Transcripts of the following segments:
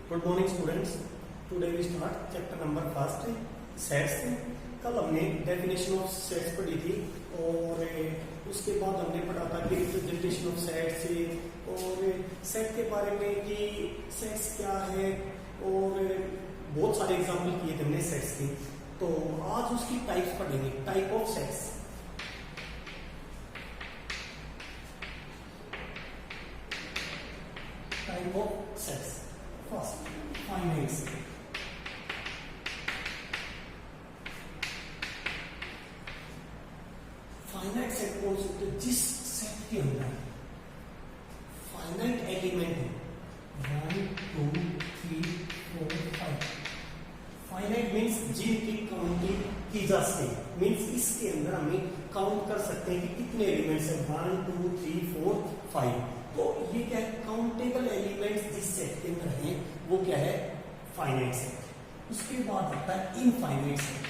Good morning students. Today we start chapter number first sets. कल हमने definition of sets पढ़ी थी और उसके बाद हमने पढ़ा था कि रिप्रेजेंटेशन ऑफ सेट्स और सेट के बारे में कि सेट्स क्या है और बहुत सारे एग्जाम्पल किए थे हमने सेट्स के। तो आज उसकी टाइप्स पढ़ेंगे, type of sets. Type of sets. First finite set. Finite set कौन से होते हैं? जिस सेट के अंदर फाइनाइट एलिमेंट है 1 2 3 4 5। फाइनाइट मीन्स जिनकी काउंटिंग की जा सके, मीन्स इसके अंदर हमें काउंट कर सकते हैं कि कितने एलिमेंट्स हैं 1 2 3 4 5। तो ये क्या है? काउंटेबल एलिमेंट्स जिस सेट के अंदर हैं वो क्या है? Finite set. उसके बाद आता है इनफाइनाइट सेट।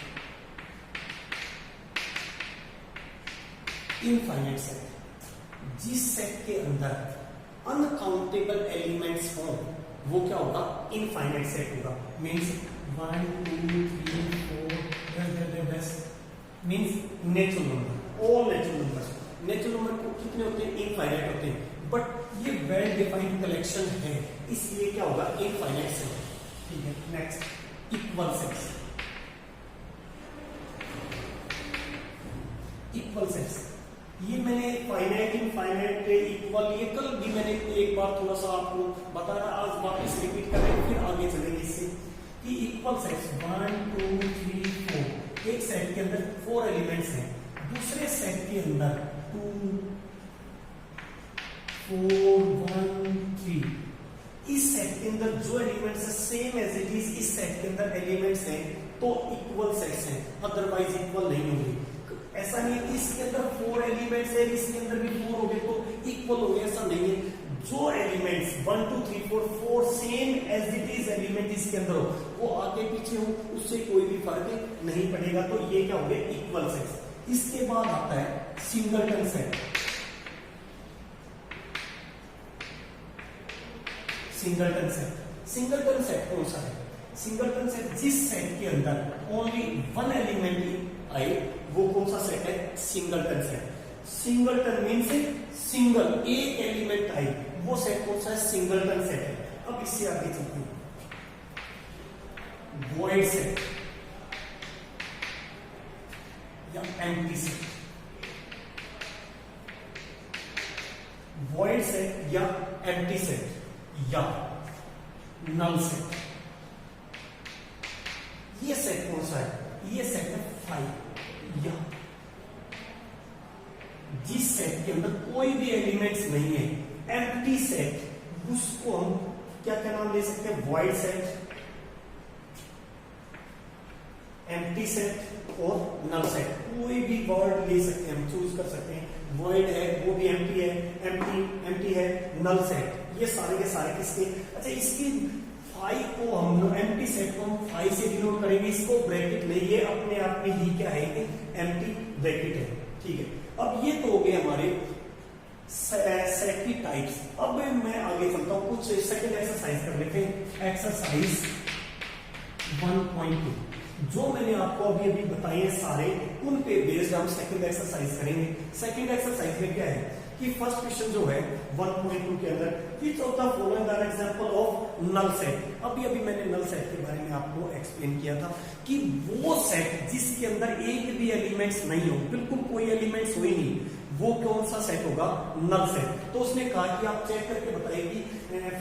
इनफाइनाइट सेट जिस सेट के अंदर अनकाउंटेबल एलिमेंट्स हो वो क्या होगा? इनफाइनाइट सेट होगा। Means 1 2 3 4 means natural number, all natural numbers. Natural number को कितने होते हैं? इनफाइनाइट होते हैं, बट ये वेल डिफाइंड कलेक्शन है, इसलिए क्या होगा? Infinite set. ठीक है, next equal sets. Equal sets ये मैंने फाइनाइट इनफाइनाइट इक्वल ये कल भी मैंने एक बार थोड़ा सा आपको बताया, आज वापस रिपीट करेंगे फिर आगे चलेंगे इससे कि इक्वल सेट्स 1 2 3 4 एक सेट के अंदर 4 एलिमेंट्स हैं, दूसरे सेट के अंदर 2 4 1 3। इस सेट के अंदर जो एलिमेंट्स है सेम एज इट इज इस सेट के अंदर एलिमेंट्स हैं तो इक्वल सेट्स हैं, अदरवाइज इक्वल नहीं होंगे। ऐसा नहीं है इसके अंदर 4 एलिमेंट्स है इसके अंदर भी 4 हो गए तो इक्वल हो गए, ऐसा नहीं है। जो elements 1 2 3 4 same as it is element इसके अंदर हो वो आगे पीछे हो उससे कोई भी फर्क नहीं पड़ेगा, तो ये क्या हो गए? Equal sets. इसके बाद आता है singleton set. Singleton set. Singleton set कौन सा है? सिंगलटन सेट जिस सेट के अंदर ओनली वन एलिमेंट आए वो कौन सा सेट है? Singleton set. Singleton means single, एक एलिमेंट आए वो सेट कौन सा है? सिंगलटन सेट है। अब इससे आगे चलते हैं, वॉइड सेट या एम्प्टी सेट। वॉइड सेट या एम्प्टी सेट या नल सेट। ये सेट कौन सा है? ये सेट है 5 या जिस सेट के अंदर कोई भी एलिमेंट्स नहीं है, एम्प्टी सेट, उसको हम क्या क्या नाम ले सकते हैं? वॉइड सेट, एम्प्टी सेट और नल सेट। कोई भी वर्ड ले सकते हैं, हम चूज कर सकते हैं। वॉइड है वो भी एम्प्टी है, एम्प्टी है, नल सेट, ये सारे के सारे किसके? अच्छा, इसकी 5 को हम लोग एम्प्टी सेट को हम 5 से डिनोट करेंगे, इसको ब्रैकेट नहीं, ये अपने आप में ही क्या है? एम्प्टी ब्रैकेट है। ठीक है, अब ये तो हो गए हमारे सेट की टाइप्स। अब मैं आगे चलता हूं, कुछ सेकंड एक्सरसाइज कर लेते हैं। एक्सरसाइज 1.2 जो मैंने आपको अभी अभी बताए हैं सारे, उन पे बेस्ड हम सेकंड एक्सरसाइज करेंगे। सेकंड एक्सरसाइज में क्या है कि फर्स्ट क्वेश्चन जो है 1.2 के अंदर which of the following are example of null set. अभी मैंने नल सेट के बारे में आपको एक्सप्लेन किया था कि वो सेट जिसके अंदर एक भी एलिमेंट्स नहीं हो, बिल्कुल कोई एलिमेंट्स हो ही नहीं, वो कौन सा सेट होगा? Null set. तो उसने कहा कि आप चेक करके बताइए कि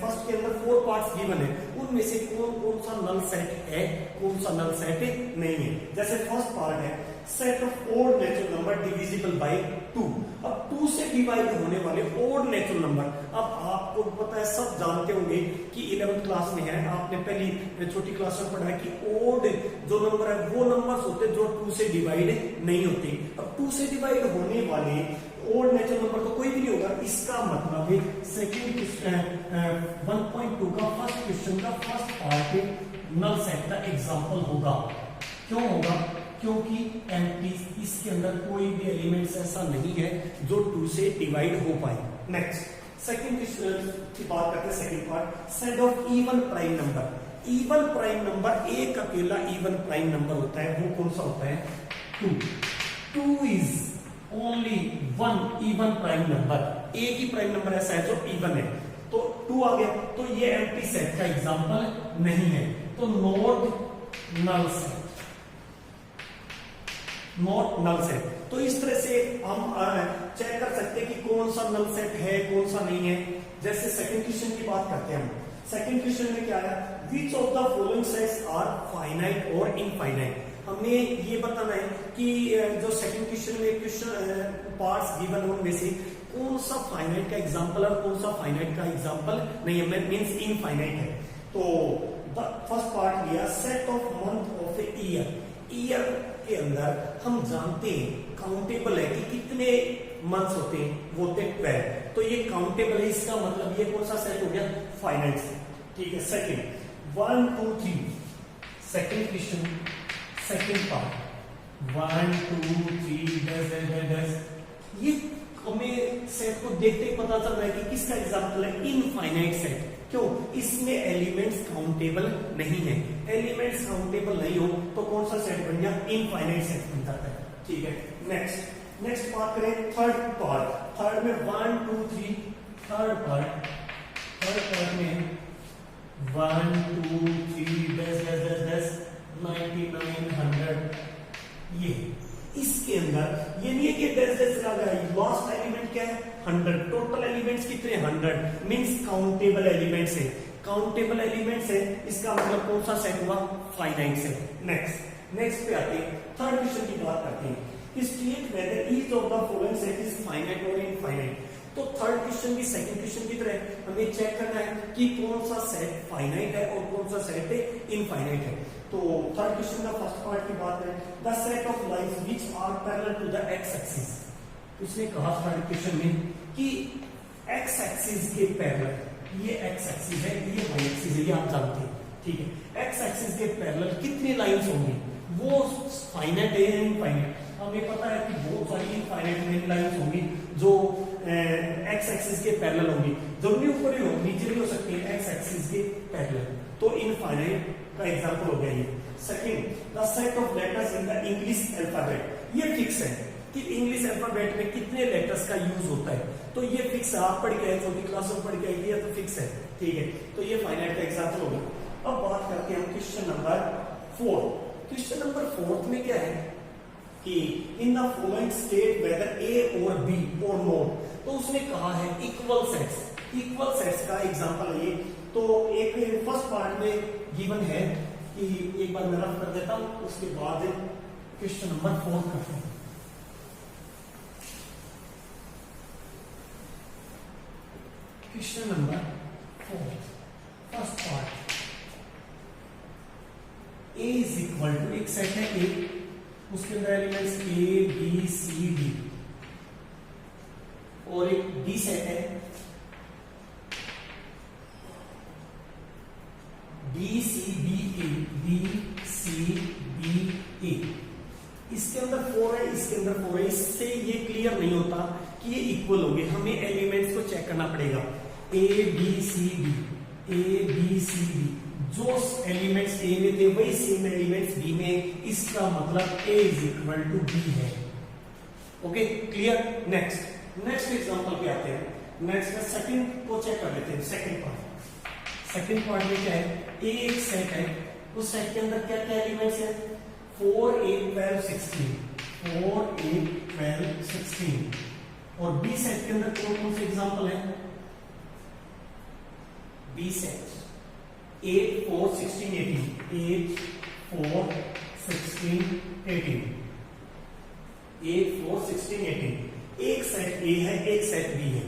फर्स्ट के अंदर 4 पार्ट्स गिवन है, उनमें से कौन सा नल सेट है, कौन सा नल सेट नहीं है। जैसे फर्स्ट पार्ट है set of odd natural number divisible by 2। अब 2 से डिवाइड होने वाले ओड नेचुरल नंबर, अब आपको पता है, सब जानते होंगे कि 11th क्लास में है, आपने पहली छोटी क्लास में पढ़ा है कि ओड जो नंबर है वो नंबर्स होते हैं जो 2 से डिवाइड नहीं होते। अब 2 से डिवाइड होने वाले ओड नेचुरल नंबर तो कोई भी नहीं होगा। इसका मतलब है सेकंड 1.2 का फर्स्ट क्वेश्चन का फर्स्ट पार्ट नल सेट का एग्जांपल होगा। क्यों होगा? क्योंकि एम्प्टी, इसके अंदर कोई भी एलिमेंट्स ऐसा नहीं है जो 2 से डिवाइड हो पाए। नेक्स्ट सेकंड क्वेश्चन की बात करते हैं, second part, set of even prime number. Even prime number, एक अकेला इवन प्राइम नंबर होता है, वो कौन सा होता है? 2। 2 is only one even prime number, एक ही प्राइम नंबर ऐसा है जो इवन है, तो 2 आ गया, तो ये एम्प्टी सेट का एग्जांपल नहीं है, तो not null set, not null set. तो इस तरह से हम चेक कर सकते हैं कि कौन सा नल सेट है, कौन सा नहीं है। जैसे सेकंड क्वेश्चन की बात करते हैं हम, सेकंड क्वेश्चन में क्या आया, which of the following sets are finite और इनफाइनाइट। हमें ये बताना है कि जो सेकंड क्वेश्चन में क्वेश्चन पार्ट्स गिवन उनमें से कौन सा फाइनाइट का एग्जांपल और कौन सा फाइनाइट का एग्जांपल नहीं है, मींस इनफाइनाइट है। तो द फर्स्ट पार्ट लिया, set of month of a year. Year के अंदर हम जानते हैं काउंटेबल है कि कितने मंथ्स होते हैं, वो होते हैं 12, तो ये काउंटेबल है, इसका मतलब ये कौन सा सेट हो गया? Finite set. ठीक है, second 1 2 3, second question second part 1 2 3 ये हमें सेट को देखते ही पता चल रहा है कि किसका एग्जांपल है? Infinite set. क्यों? इसमें एलिमेंट्स काउंटेबल नहीं है, एलिमेंट्स काउंटेबल नहीं हो तो कौन सा सेट बन गया? इनफाइनाइट सेट बन जाता है। ठीक है, नेक्स्ट बात करें थर्ड पार्ट। थर्ड में 1 2 3, थर्ड पार्ट में 1 2 3 99 100, ये इसके अंदर ये नहीं है कि डेस लगा है, लास्ट एलिमेंट क्या है? 100। टोटल एलिमेंट्स कितने? 100, मींस काउंटेबल एलिमेंट्स है, काउंटेबल एलिमेंट्स है, इसका मतलब कौन सा सेट हुआ? Finite set. नेक्स्ट पे आते हैं, थर्ड क्वेश्चन की बात करते हैं, state whether each of the following set is finite और इनफाइनाइट। तो थर्ड क्वेश्चन भी सेकंड क्वेश्चन की तरह हमें चेक करना है कि कौन सा सेट फाइनाइट है और कौन सा सेट इनफाइनाइट है। तो थर्ड क्वेश्चन का फर्स्ट पार्ट की बात है, the set of lines which are parallel to the x axis. उसने कहा थर्ड क्वेश्चन में कि एक्स एक्सिस के पैरेलल, ये एक्स एक्सिस है, ये वाई एक्सिस है, ये आप जानते हैं। ठीक है, एक्स एक्सिस के पैरेलल कितनी लाइंस होंगी? वो फाइनाइट है या इनफाइनाइट? हमें पता है कि बहुत सारी इनफाइनाइट लाइंस होंगी जो एक्स एक्सिस के पैरेलल होंगी, जरूरी ऊपर ही हो, नीचे भी हो सकती है, एक्स एक्सिस के पैरेलल, तो इनफाइनाइट का एग्जांपल हो गया ये। Second, the set of letters in the English alphabet. ये फिक्स है कि इंग्लिश अल्फाबेट में कितने लेटर्स का यूज होता है, तो ये फिक्स है, आप पढ़ के आए, छोटी क्लास में पढ़ के आए, ये तो फिक्स है। ठीक है, तो ये फाइनाइट का एग्जांपल हो गया। अब बात करते हैं हम क्वेश्चन नंबर 4। क्वेश्चन नंबर 4 में क्या है कि in the following state whether A और बी और नॉट। तो उसने कहा है इक्वल सेट्स का एग्जांपल है ये। तो एक फर्स्ट पार्ट में गिवन है कि एक बार मैं रफ कर देता हूं, उसके बाद क्वेश्चन नंबर 4 करते हैं। Question number 4 first part, A is equal to, एक सेट है ए, उसके अंदर elements A B C D, और एक बी सेट है बी सी बी ए। इसके अंदर 4 है, इसके अंदर 4 है। इससे ये क्लियर नहीं होता कि ये इक्वल होंगे, हमें एलिमेंट्स को चेक करना पड़ेगा। ए बी सी डी, जो एलिमेंट्स ए में थे वही सेम एलिमेंट्स बी में, इसका मतलब ए इज इक्वल टू बी है। Okay, clear. नेक्स्ट एग्जांपल पे आते हैं। नेक्स्ट सेकंड को चेक कर लेते हैं। सेकंड पार्ट में क्या है? ए एक सेट है, उस सेट के अंदर क्या क्या एलिमेंट्स है? 4 8 12 16, और बी सेट के अंदर कौन कौन से एग्जांपल है? B set 8 4 16 18, 8 4 16 18, 8 4 16 18। एक सेट ए है, एक सेट बी है।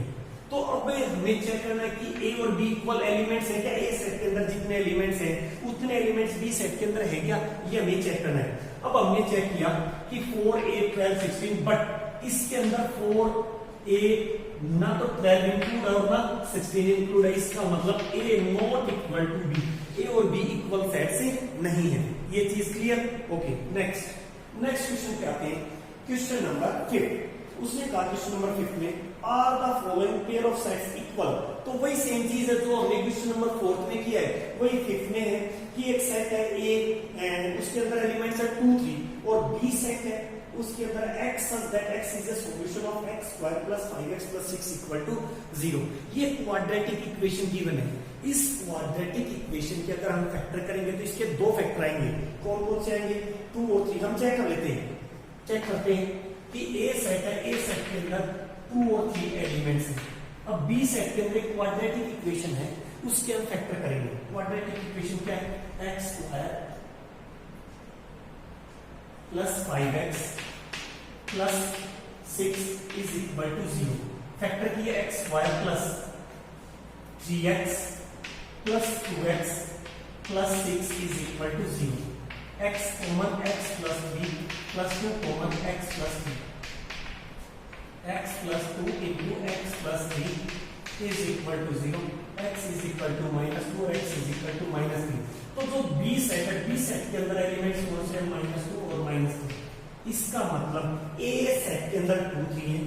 तो अब हमें चेक करना है कि ए और बी इक्वल एलिमेंट्स है क्या? ए सेट के अंदर जितने एलिमेंट्स हैं उतने एलिमेंट्स बी सेट के अंदर है क्या, ये हमें चेक करना है। अब हमने चेक किया कि 4 8 12 16, बट इसके अंदर 4 8 ना तो 12 इंक्लूड है और ना 16 इंक्लूड है, इसका मतलब ए नॉट इक्वल टू बी, ए और बी इक्वल सेट से नहीं है। ये चीज क्लियर? ओके, नेक्स्ट क्वेश्चन पे आते हैं। Question number 5। उसने कहा क्वेश्चन नंबर 5 में are the following pair of sets equal. तो वही सेम चीज है जो हमने क्वेश्चन नंबर 4 में किया है, वही 5 में है कि एक सेट है ए एंड उसके अंदर एलिमेंट्स है 2 3 और बी सेट है उसके अंदर x such that x is a solution of x square plus 5x plus 6 equal to 0। ये क्वाड्रेटिक इक्वेशन गिवन है। इस क्वाड्रेटिक इक्वेशन के अगर हम फैक्टर करेंगे तो इसके दो फैक्टर आएंगे। कौन कौन से आएंगे? 2 और 3। हम चेक कर लेते हैं, चेक करते हैं कि ए सेट है, ए सेट के अंदर 2 और 3 एलिमेंट्स हैं। अब बी सेट के अंदर क्वाड्रेटिक इक्वेशन है, उसके हम फैक्टर करेंगे। क्वाड्रेटिक इक्वेशन क्या है? x square plus 5x plus 6 is equal to 0। Factor किया x square plus 3x plus 2x plus 6 is equal to 0। x common x plus b plus 2 common x plus b, x plus 2 into x plus b is equal to 0। x is equal to -2 और x is equal to -3। तो जो b set है, b set के अंदर elements कौन से हैं? -2 और -3। इसका मतलब a सेट के अंदर 2 3 है,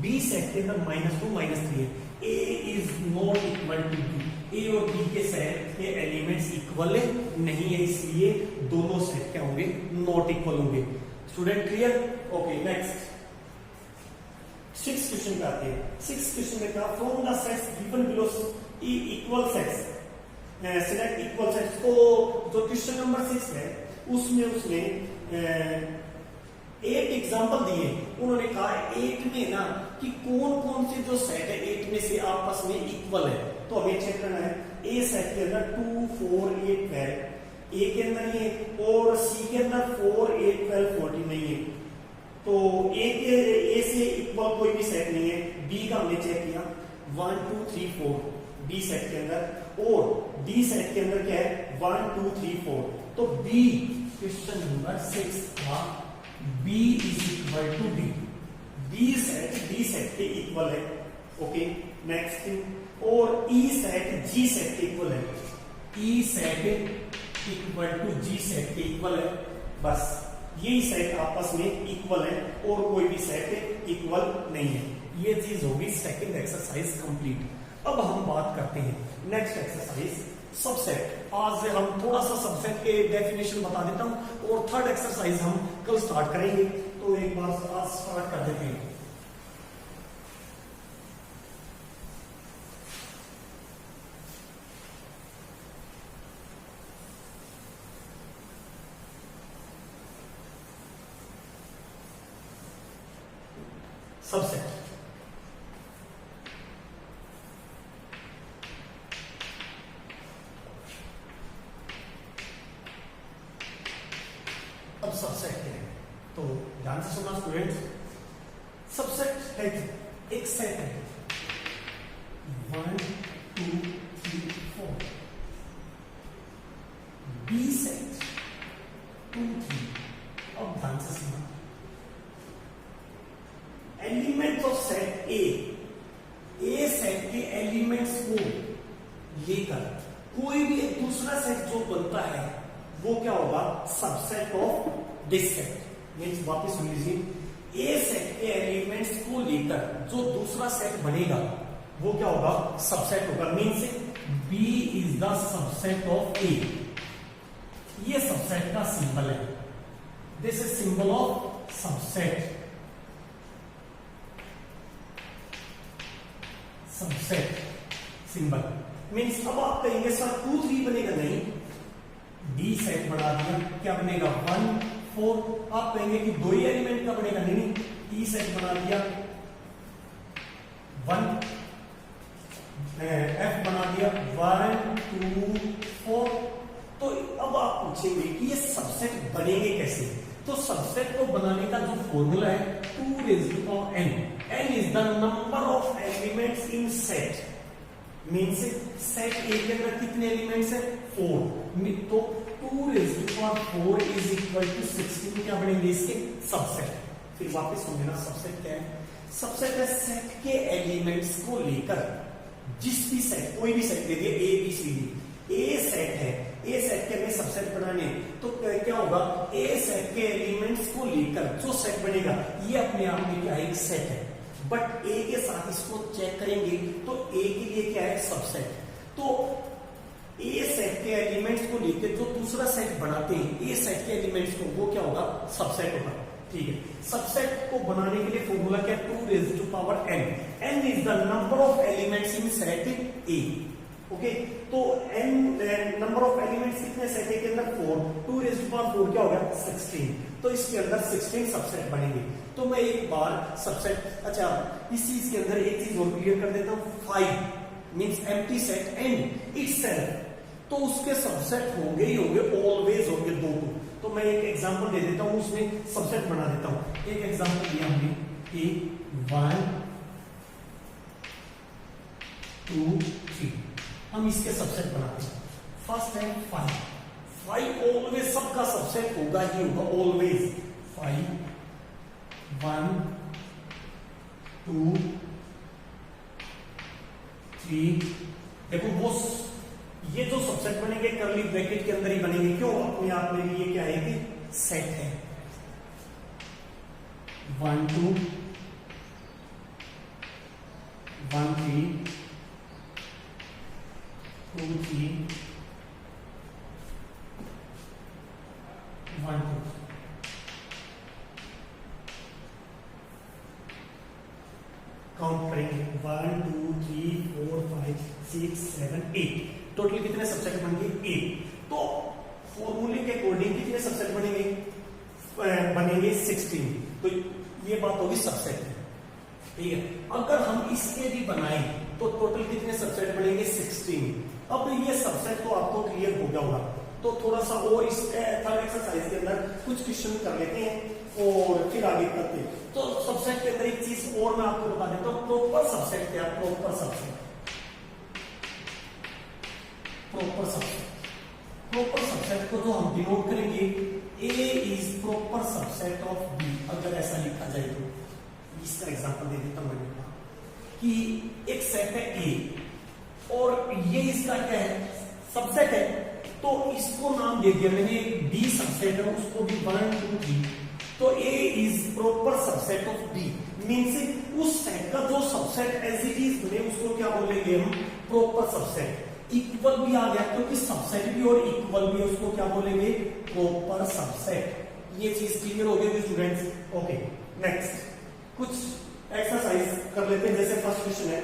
b सेट के अंदर -2 -3 है। a is not equal to b। a और b के सेट के एलिमेंट्स इक्वल नहीं है, इसलिए दोनों सेट क्या होंगे? नॉट इक्वल होंगे। Student clear? Okay, next 6th question पे आते हैं। 6th क्वेश्चन में कहा from the sets given below equal sets select equal sets. तो जो क्वेश्चन नंबर 6 है उसमें उसने 8 एग्जांपल दिए। उन्होंने कहा 8 में ना कि कौन कौन से जो सेट है 8 में से आपस में इक्वल है। तो हमें चेक करना है ए सेट के अंदर 2 4 8 12 ए के अंदर नहीं है और सी के अंदर 4 8 12 14 नहीं है। तो ए से इक्वल कोई भी सेट नहीं है। बी का हमने चेक किया 1 2 3 4 बी सेट के अंदर और डी सेट के अंदर क्या है? 1 2 3 4। तो बी क्वेश्चन नंबर 6 का B is equal to D. D set के इक्वल है। Okay, next thing. और ई सेट जी सेट के इक्वल है। E set equal to G set के इक्वल है। बस यही सेट आपस में इक्वल है और कोई भी सेट इक्वल नहीं है। ये चीज होगी सेकंड एक्सरसाइज कंप्लीट। अब हम बात करते हैं नेक्स्ट एक्सरसाइज सबसेट। आज हम थोड़ा सा सबसेट के डेफिनेशन बता देता हूं और थर्ड एक्सरसाइज हम कल स्टार्ट करेंगे। तो एक बार आज स्टार्ट कर देते हैं। सबसेट अब सबसेट क्या है तो ध्यान से सुनना स्टूडेंट्स। सबसेट है एक सेट है 1 2 3 4। B set 2 3। अब ध्यान से सुनना, elements of set A set के एलिमेंट्स को लेकर कोई भी दूसरा सेट जो बनता है वो क्या होगा? Subset of this set. Means वापस सुन लीजिए, ए सेट के एलिमेंट्स को लेकर जो दूसरा सेट बनेगा वो क्या होगा? सबसेट होगा। Means B is the subset of A. ये सबसेट का सिंबल है। This is symbol of subset. Subset symbol means अब आप कहेंगे सर 2 3 बनेगा, नहीं। डी सेट बना दिया, क्या बनेगा? 1 4। आप कहेंगे कि दो ही एलिमेंट का बनेगा, नहीं। ई सेट बना दिया 1, एफ बना दिया 1 2 4। तो अब आप पूछेंगे कि ये सबसेट बनेंगे कैसे? तो सबसेट को बनाने का जो फॉर्मूला है 2 raised to power n। n is the number of elements in set। Means set ए के अंदर कितने एलिमेंट्स है? 4। तो 2 raised to power 4 is equal to 16 क्या बनेंगे इसके? सबसेट। फिर वापस समझना सबसेट क्या है? सबसेट है सेट के एलिमेंट्स को लेकर जिस भी सेट, कोई भी सेट दे दिए A B C D. A set है, ए सेट के हमें सबसेट बनाने तो क्या होगा, ए सेट के एलिमेंट्स को लेकर जो सेट बनेगा ये अपने आप में क्या है, एक सेट है, बट ए के साथ इसको चेक करेंगे तो ए के लिए क्या है, सबसेट। तो ए सेट के एलिमेंट्स को लेकर जो दूसरा सेट बनाते हैं, ए सेट के एलिमेंट्स को, वो क्या होगा, सबसेट होगा। ठीक है, सबसेट को बनाने के लिए फॉर्मूला क्या है, 2 raised to power n। n is the number of elements in set A. Okay, तो n नंबर ऑफ एलिमेंट्स कितने सेट ए के अंदर, 4, 2 raised to power 4 क्या होगा, 16। तो इसके अंदर 16 सबसेट बनेंगे। तो मैं एक बार सबसेट, अच्छा इस चीज के अंदर एक चीज और क्लियर कर देता हूं, 5 means empty set and itself, तो उसके सबसेट होंगे ही होंगे, ऑलवेज होंगे 2। तो मैं एक एग्जांपल दे देता हूं, उसमें सबसेट बना देता हूं। एक एग्जांपल दिया हमने कि 1 2 3, हम इसके सबसेट बनाते हैं। फर्स्ट है 5 ऑलवेज सबका सबसेट होगा ही होगा, ऑलवेज 5 1 2 3। देखो वो ये जो सबसेट बनेंगे कर्ली ब्रैकेट के अंदर ही बनेंगे, क्यों, अपने आप में भी ये क्या है कि सेट है। 1 2 1 3 2 3 1 2। काउंट करेंगे 1 2 3 4 5 6 7 8, टोटल कितने सबसेट बनेंगे, 8। तो फॉर्मूले के अकॉर्डिंग कितने सबसेट बनेंगे, बनेंगे 16। तो ये बात होगी सबसेट, ठीक है। अगर हम इसके भी बनाए तो टोटल कितने सबसेट बनेंगे, 16। अब ये सबसेट तो आपको क्लियर हो गया होगा, तो थोड़ा सा और इस थर्ड एक्सरसाइज के अंदर कुछ क्वेश्चन कर लेते हैं और फिर आगे करते हैं। तो सबसेट के अंदर एक चीज और मैं आपको बता देता हूं, प्रॉपर सबसेट क्या, proper subset, proper subset, proper subset को जो हम डिनोट करेंगे, A is proper subset of B. अगर ऐसा लिखा जाए तो इसका एग्जांपल दे देता हूं मैं कि एक सेट है ए और ये इसका क्या है, सबसेट है, तो इसको नाम दे दिया मैंने बी सबसेट है, उसको भी 1 2 3। तो A is proper subset of B, means उस सेट का जो सबसेट एज इट इज बने उसको क्या बोलेंगे हम, प्रॉपर सबसेट। इक्वल भी आ गया क्योंकि सबसेट भी और इक्वल भी, उसको क्या बोलेंगे, प्रॉपर सबसेट। ये चीज क्लियर हो गई स्टूडेंट्स। ओके, नेक्स्ट कुछ एक्सरसाइज कर लेते हैं। जैसे फर्स्ट क्वेश्चन है,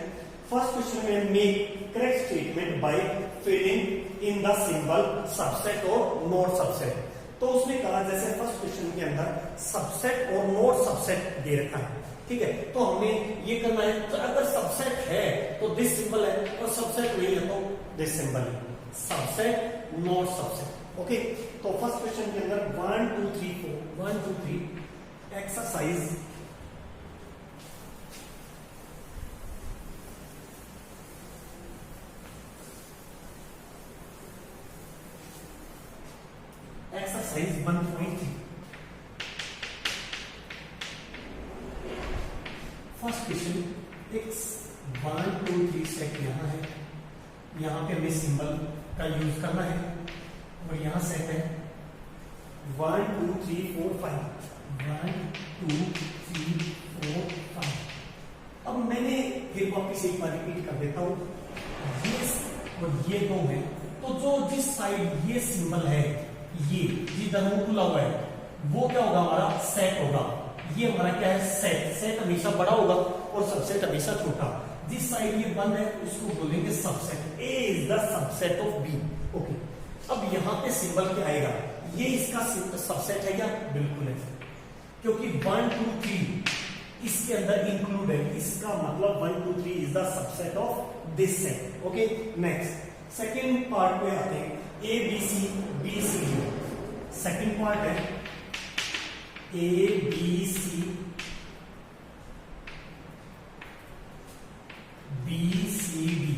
फर्स्ट क्वेश्चन में make correct statement by filling in the symbol subset और नॉट सबसेट। तो उसने कहा जैसे फर्स्ट क्वेश्चन के अंदर सबसेट और नॉट सबसेट दे रखा है, ठीक है। तो हमें ये करना है, तो अगर सबसेट है तो दिस सिंबल है और सबसेट नहीं है तो दिस सिंबल है, सबसेट नॉट सबसेट। ओके, तो फर्स्ट क्वेश्चन के अंदर 1 2 3 4 1 2 3 exercise exercise 1.3। First question, x 1 2 3 set यहाँ है, यहाँ पे हमें सिंबल का यूज करना है और यहाँ सेट है 1 2 3 4 5 1 2 3 4 5। अब मैंने फिर वापिस एक बार रिपीट कर देता हूँ, ये और ये दो है, तो जो जिस साइड ये सिंबल है, ये जिधर मुंह खुला हुआ है, वो क्या होगा, हमारा सेट होगा। ये हमारा क्या है, सेट। सेट हमेशा बड़ा होगा और सबसेट हमेशा छोटा। जिस साइड ये बंद है उसको बोलेंगे subset. A is the subset of B. Okay, अब यहाँ पे सिंबल क्या आएगा, ये इसका सबसेट है क्या, बिल्कुल है, क्योंकि 1 2 3 इसके अंदर इंक्लूड है, इसका मतलब 1 2 3 is the subset of this set. Okay, next second part पे आते हैं, A B C B C D. Second part है ए बी सी डी,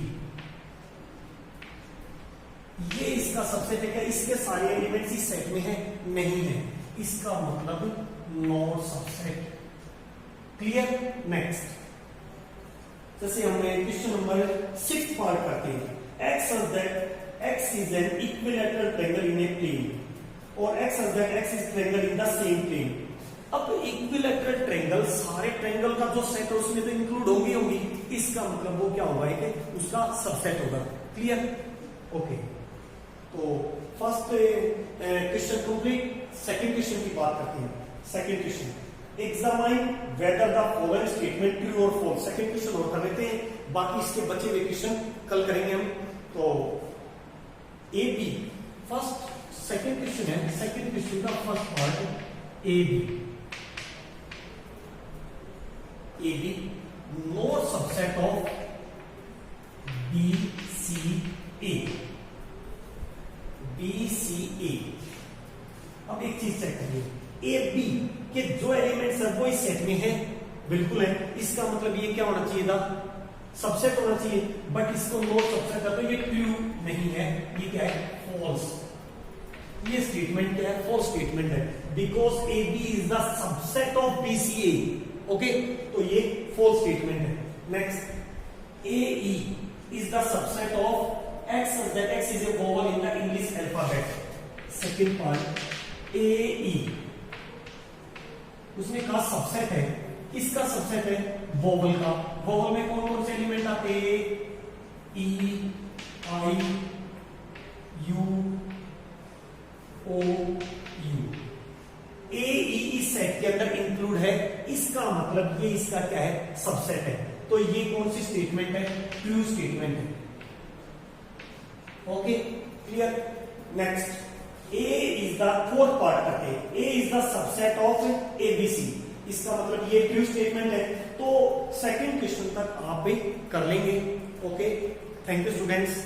ये इसका सबसेट है क्या, इसके सारे एलिमेंट्स इस सेट में है, नहीं है, इसका मतलब नॉट सबसेट। क्लियर। नेक्स्ट, जैसे हमने क्वेश्चन नंबर 6 पार्ट करते हैं, x such that x is an equilateral triangle in a plane। और x such that x is triangle in the same plane। अब इक्विलैटरल ट्रायंगल, सारे ट्रायंगल का जो set है उसमें तो इंक्लूड होंगी, इसका मतलब वो क्या होगा कि उसका सबसेट होगा। क्लियर? ओके, तो first question complete. Second question की बात करते हैं। Second question, examine whether the following statement true और फॉल्स। सेकंड क्वेश्चन और कर लेते हैं, बाकी इसके बचे हुए क्वेश्चन कल करेंगे हम। तो A B, first second question है, सेकंड क्वेश्चन का first part A B. A B not subset of B C A. B C A, अब एक चीज चेक करिए, ए बी के जो एलिमेंट्स है वो इस सेट में है, बिल्कुल है। इसका मतलब ये क्या होना चाहिए था, सबसेट होना चाहिए, बट इसको नॉट सबसेट है तो ये ट्रू नहीं है, ये क्या है, फॉल्स। ये स्टेटमेंट क्या है, फॉल्स स्टेटमेंट है, because A B is the subset of B C A. Okay, तो ये फॉल्स स्टेटमेंट है। Next, A E is the subset of X such that X is a vowel in the English alphabet. Second part, A E उसने कहा subset है, किसका subset है, vowel का। Vowel में कौन कौन से एलिमेंट आते हैं, ई आई यू ओ यू। ए ई इस सेट के अंदर इंक्लूड है, इसका मतलब ये इसका क्या है, सबसेट है। तो ये कौन सी स्टेटमेंट है, ट्रू स्टेटमेंट है। Okay, clear? Next, A is the fourth part करते हैं, A is the subset of ABC। इसका मतलब ये ट्रू स्टेटमेंट है। तो सेकंड क्वेश्चन तक आप भी कर लेंगे। Okay, thank you students.